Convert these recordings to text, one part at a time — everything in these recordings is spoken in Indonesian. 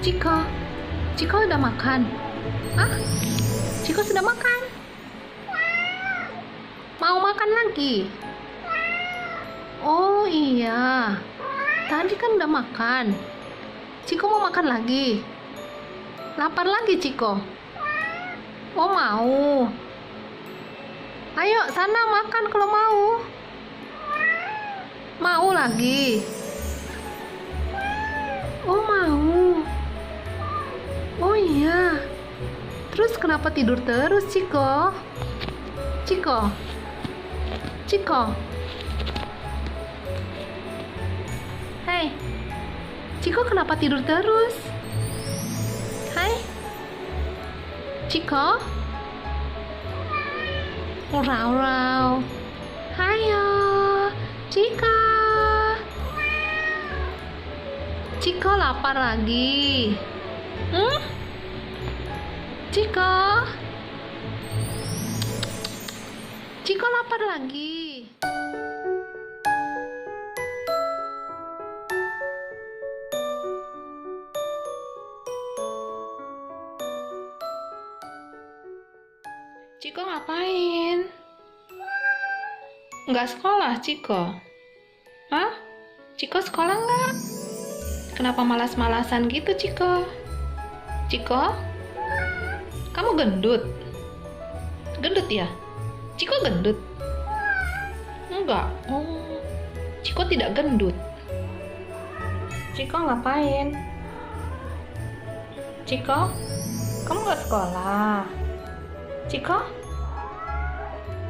Ciko, Ciko udah makan? Ah, Ciko sudah makan? Mau makan lagi? Oh iya, tadi kan udah makan. Ciko mau makan lagi? Lapar lagi Ciko? Oh mau. Ayo sana makan kalau mau. Mau lagi? Oh mau. Oh iya. Terus kenapa tidur terus Ciko? Ciko, Ciko. Hei, Ciko kenapa tidur terus? Hai, Ciko. Rau-rau. Hayo, Ciko. Ciko lapar lagi. Ciko. Ciko lapar lagi. Ciko ngapain? Nggak sekolah, Ciko? Hah? Ciko sekolah nggak? Kenapa malas-malasan gitu, Ciko? Ciko? Kamu gendut? Gendut ya? Ciko gendut? Enggak. Oh, Ciko tidak gendut. Ciko ngapain? Ciko? Kamu nggak sekolah? Ciko?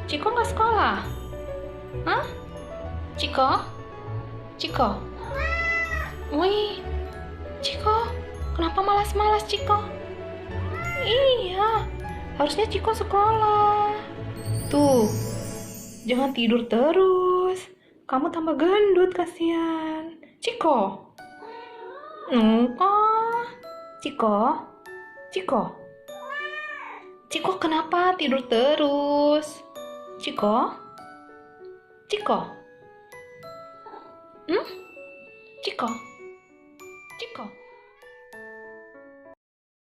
Ciko nggak sekolah? Hah? Ciko? Ciko? Wih, Ciko, kenapa malas-malas Ciko? Iya, harusnya Ciko sekolah. Tuh, jangan tidur terus. Kamu tambah gendut, kasihan. Ciko? Enggak. Ciko? Ciko? Ciko kenapa tidur terus? Ciko? Ciko? Ciko? Ciko?